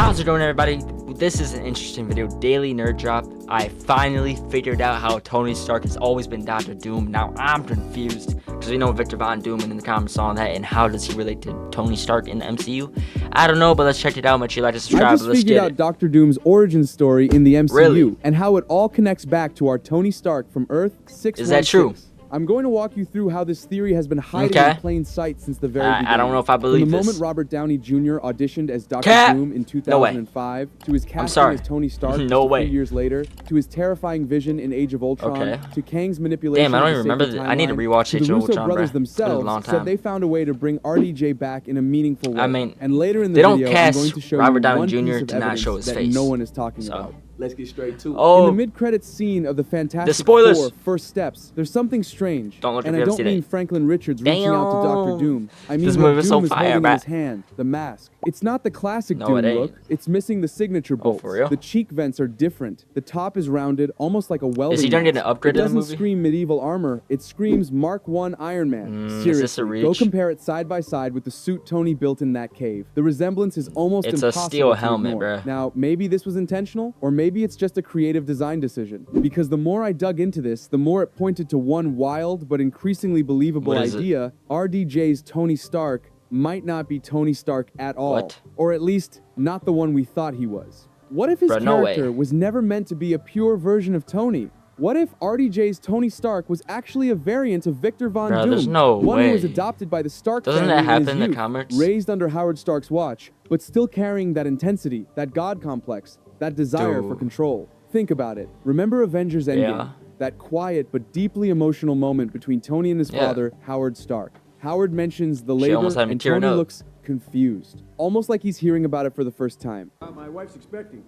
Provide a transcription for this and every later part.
How's it going, everybody? This is an interesting video, daily nerd drop. I finally figured out how Tony Stark has always been Doctor Doom. Now I'm confused because we know Victor Von Doom and in the comments saw that, and how does he relate to Tony Stark in the MCU? I don't know, but let's check it out. Make sure you like and subscribe. I just figured out Doctor Doom's origin story in the MCU, Really? and how it all connects back to our Tony Stark from Earth 616. Is that true? I'm going to walk you through how this theory has been hiding in plain sight since the very beginning. I don't know if I believe From the this. moment Robert Downey Jr. auditioned as Doctor Doom in 2005, to his casting as Tony Stark No way. 2 years later, to his terrifying vision in Age of Ultron, to Kang's manipulation. Damn, I don't even of the remember sacred I need to timeline, rewatch to Age the of Russo Ultron, brothers bruh. It's been a long themselves time. said they found a way to bring RDJ back in a meaningful way. I mean, and later in the they don't video, cast I'm going to show Robert you Downey one Jr. piece of to not evidence show his that face. no one is talking about. Let's get straight to it. Oh, In the mid-credits scene of the Fantastic spoilers. Four First Steps, there's something strange. Don't look if and you I haven't don't seen mean it. Franklin Richards reaching out to Doctor Doom. I mean This what movie is Doom so is fire, holding in bruh. his hand, the mask. It's not the classic No, Doom it ain't. look. It's missing the signature bolts. for real? The cheek vents are different. The top is rounded, almost like a welding Is he gonna get an mask. upgrade It in the doesn't movie? scream medieval armor. It screams Mark I Iron Man. Is Seriously, this a go reach? compare it side by side with the suit Tony built in that cave. The resemblance is almost It's a impossible steel to helmet, ignore. bruh. Now, maybe this was intentional, or maybe it's just a creative design decision. Because the more I dug into this, the more it pointed to one wild but increasingly believable What is it? idea. RDJ's Tony Stark might not be Tony Stark at all. What? Or at least, not the one we thought he was. What if his Bruh, no way. character was never meant to be a pure version of Tony? What if RDJ's Tony Stark was actually a variant of Victor Von Bruh, Doom? there's no one who was way. adopted by the Stark Doesn't family that happen in in his the youth, comics? raised under Howard Stark's watch, but still carrying that intensity, that God complex, that desire for Dude. control. Think about it. Remember Avengers Endgame? Yeah. That quiet but deeply emotional moment between Tony and his father, Howard Stark. Howard mentions the labor, almost had me and tearing Tony up. looks confused, almost like he's hearing about it for the first time. My wife's expecting,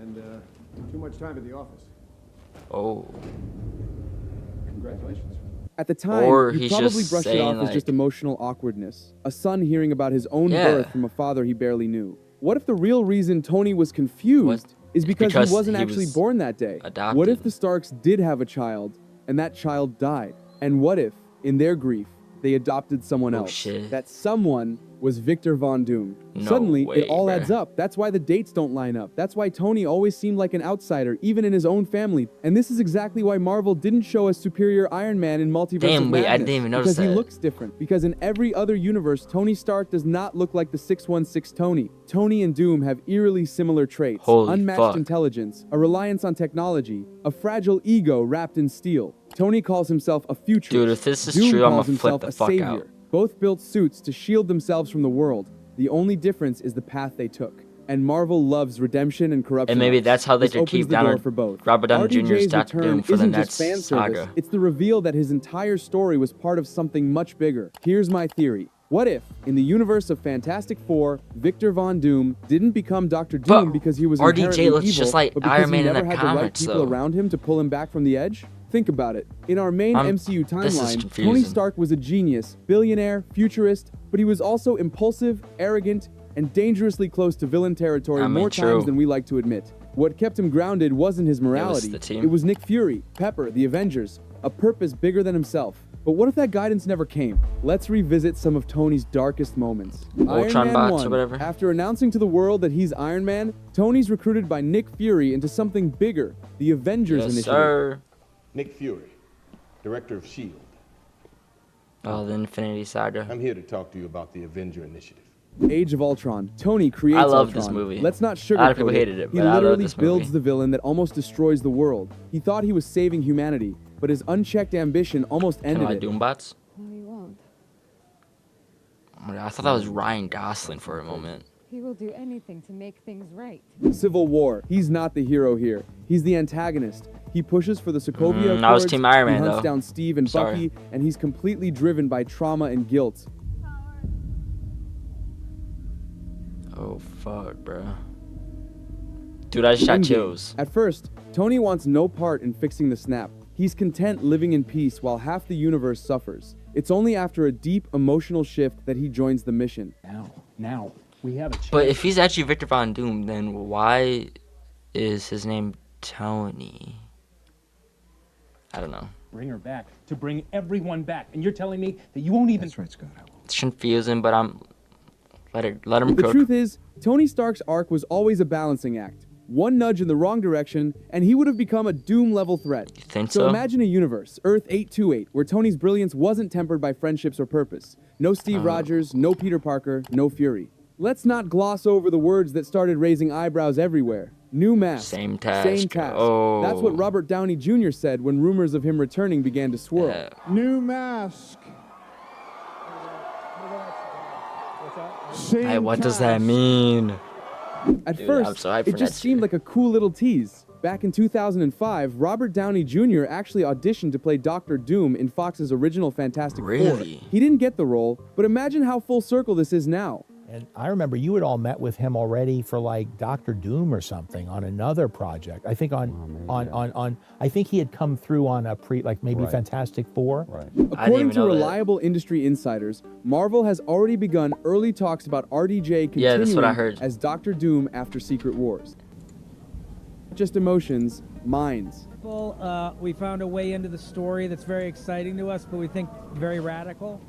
and too much time at the office. Oh, Congratulations. At the time, Or you he's probably just brushed it saying, off as just like- emotional awkwardness. A son hearing about his own Yeah. birth from a father he barely knew. What if the real reason Tony was confused is because he wasn't he actually was born that day? adopted. What if the Starks did have a child, and that child died? And what if, in their grief, they adopted someone else? shit. That someone was Victor Von Doom. No Suddenly, way, it all bruh. adds up. That's why the dates don't line up. That's why Tony always seemed like an outsider, even in his own family. And this is exactly why Marvel didn't show a superior Iron Man in Multiverse Damn, of wait, I Madness, didn't even notice because he that. looks different. Because in every other universe, Tony Stark does not look like the 616 Tony. Tony and Doom have eerily similar traits. Holy unmatched fuck. intelligence, a reliance on technology, a fragile ego wrapped in steel. Tony calls himself a futurist. Dude, if this is Doom true, I'm calls gonna flip himself the a fuck savior. out. Both built suits to shield themselves from the world. The only difference is the path they took. And Marvel loves redemption and corruption. And maybe arcs. that's how they This could opens keep the door Donald- for both. Robert Downey Jr.'s RDJ's Dr. return Doom for the isn't next just fan service. saga. It's the reveal that his entire story was part of something much bigger. Here's my theory. What if, in the universe of Fantastic Four, Victor Von Doom didn't become Doctor Doom But because he was RDJ inherently looks evil, just like but because Iron Man he in never the had the right comics, people though. around him to pull him back from the edge? Think about it. In our main MCU this is timeline, confusing. Tony Stark was a genius, billionaire, futurist, but he was also impulsive, arrogant, and dangerously close to villain territory I mean, more true. times than we like to admit. What kept him grounded wasn't his morality. the team. It was Nick Fury, Pepper, the Avengers, a purpose bigger than himself. But what if that guidance never came? Let's revisit some of Tony's darkest moments. Ultron Iron Man bots 1. or whatever? After announcing to the world that he's Iron Man, Tony's recruited by Nick Fury into something bigger, the Avengers Yes, Initiative. sir. Nick Fury, director of S.H.I.E.L.D. Oh, the Infinity Saga. I'm here to talk to you about the Avenger Initiative. Age of Ultron. Tony creates I love Ultron. this movie. Let's not sugarcoat A lot of people hated it, He but I love literally this builds movie. the villain that almost destroys the world. He thought he was saving humanity, but his unchecked ambition almost Kind ended of like it. Doombots. No, he won't. Oh my God, I thought that was Ryan Gosling for a moment. He will do anything to make things right. Civil War. He's not the hero here. He's the antagonist. He pushes for the Sokovia Accords. I was Team Iron Man, He hunts though. down Steve and Sorry. Bucky, and he's completely driven by trauma and guilt. Oh fuck, bro. Dude, I just got Endgame. chills. At first, Tony wants no part in fixing the snap. He's content living in peace while half the universe suffers. It's only after a deep emotional shift that he joins the mission. Now, we have a chance. But if he's actually Victor Von Doom, then why is his name Tony? I don't know. Bring her back, to bring everyone back. And you're telling me that you won't even... That's right, Scott. I will. It's confusing, but I'm Let him The cook. truth is, Tony Stark's arc was always a balancing act. One nudge in the wrong direction, and he would have become a Doom-level threat. You think So so? imagine a universe, Earth 828, where Tony's brilliance wasn't tempered by friendships or purpose. No Steve Rogers, no Peter Parker, no Fury. Let's not gloss over the words that started raising eyebrows everywhere. New mask. Same task. Same task. Oh. That's what Robert Downey Jr. said when rumors of him returning began to swirl. Yeah. New mask. Same Hey, what does that task. mean? At Dude, first, I'm so hyped it for just next seemed year. like a cool little tease. Back in 2005, Robert Downey Jr. actually auditioned to play Doctor Doom in Fox's original Fantastic Four. Really? He didn't get the role, but imagine how full circle this is now. And I remember you had all met with him already for like Doctor Doom or something on another project. I think I think he had come through on a maybe Fantastic Four. Right. According even to know that. reliable industry insiders, Marvel has already begun early talks about RDJ continuing Yeah, that's what I heard. as Doctor Doom after Secret Wars. Just emotions, minds. We found a way into the story that's very exciting to us, but we think very radical.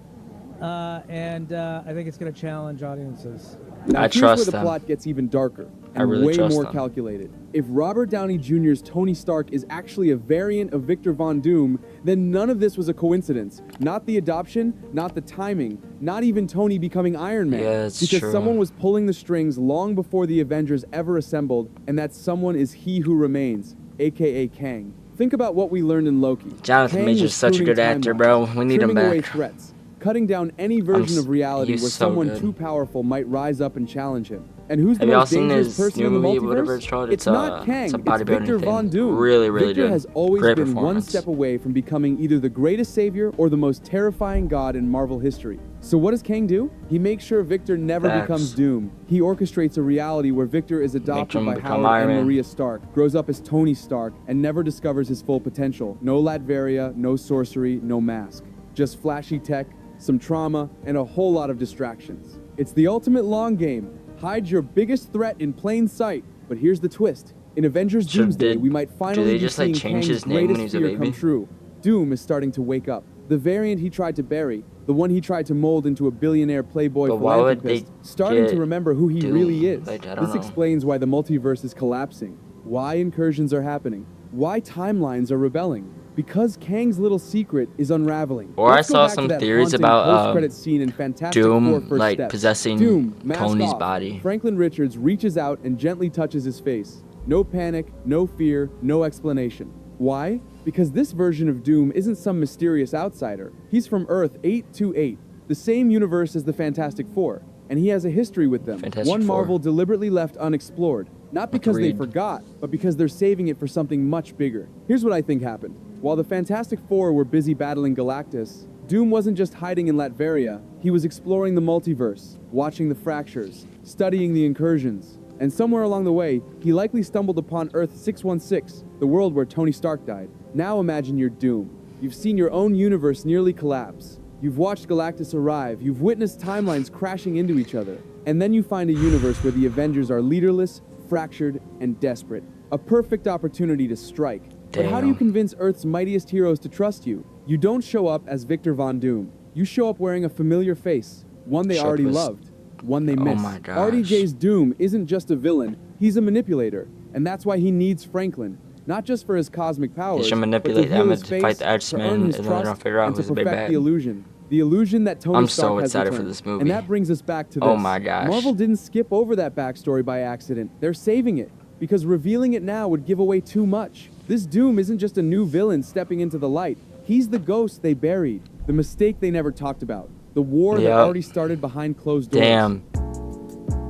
And I think it's going to challenge audiences. Now, I here's trust where the them. plot gets even darker I and really way trust more them. calculated. If Robert Downey Jr.'s Tony Stark is actually a variant of Victor Von Doom, then none of this was a coincidence. Not the adoption, not the timing, not even Tony becoming Iron Man. Yeah, that's because true. someone was pulling the strings long before the Avengers ever assembled, and that someone is He Who Remains, aka Kang. Think about what we learned in Loki. Jonathan Kang Major's was such a pruning good actor, timelines, bro. We need him trimming away back. threats, cutting down any version of reality he's where so someone good. too powerful might rise up and challenge him. And who's the Have y'all most seen dangerous his person new in the movie, multiverse? whatever it's called? It's not Kang, it's a it's bodybuilding Victor thing. Von Doom. Really, really Victor good. has always Great been one performance. step away from becoming either the greatest savior or the most terrifying god in Marvel history. So what does Kang do? He makes sure Victor never Facts. becomes Doom. He orchestrates a reality where Victor is adopted him by become Howard Iron and Man. Maria Stark, grows up as Tony Stark, and never discovers his full potential. No Latveria, no sorcery, no mask. Just flashy tech, some trauma, and a whole lot of distractions. It's the ultimate long game. Hide your biggest threat in plain sight. But here's the twist. In Avengers So Doomsday, did- we might finally they be just, like, seeing change Kang's his name when greatest he was a fear baby? come true. Doom is starting to wake up. The variant he tried to bury, the one he tried to mold into a billionaire playboy But why would they philanthropist, starting to get remember who he Doom? really is. Like, I don't This know. explains why the multiverse is collapsing, why incursions are happening, why timelines are rebelling. Because Kang's little secret is unraveling. Or I Let's go saw back to some that theories haunting about, post-credit scene in Fantastic Doom, Four First like, Steps. possessing Doom, mask Tony's off. body. Franklin Richards reaches out and gently touches his face. No panic, no fear, no explanation. Why? Because this version of Doom isn't some mysterious outsider. He's from Earth 828, the same universe as the Fantastic Four, and he has a history with them. Fantastic One Four. Marvel deliberately left unexplored, not because they Agreed. forgot, but because they're saving it for something much bigger. Here's what I think happened. While the Fantastic Four were busy battling Galactus, Doom wasn't just hiding in Latveria, he was exploring the multiverse, watching the fractures, studying the incursions. And somewhere along the way, he likely stumbled upon Earth 616, the world where Tony Stark died. Now imagine you're Doom. You've seen your own universe nearly collapse. You've watched Galactus arrive. You've witnessed timelines crashing into each other. And then you find a universe where the Avengers are leaderless, fractured, and desperate. A perfect opportunity to strike. But how do you Damn. convince Earth's mightiest heroes to trust you? You don't show up as Victor Von Doom. You show up wearing a familiar face, one they already Shirtless. loved, one they Oh miss. my gosh. RDJ's Doom isn't just a villain, he's a manipulator. And that's why he needs Franklin. Not just for his cosmic powers, should but manipulate to heal them his to face, fight the to X-Men, earn his and then they'll trust, figure out and to who's the big perfect bad. the illusion. The illusion that Tony I'm Stark so has excited for returned. this movie. And that brings us back to this. Oh my gosh. Marvel didn't skip over that backstory by accident. They're saving it. Because revealing it now would give away too much. This Doom isn't just a new villain stepping into the light. He's the ghost they buried. The mistake they never talked about. The war that Yep. already started behind closed doors. Damn.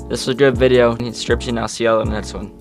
This was a good video. Strips, and I'll see y'all in the next one.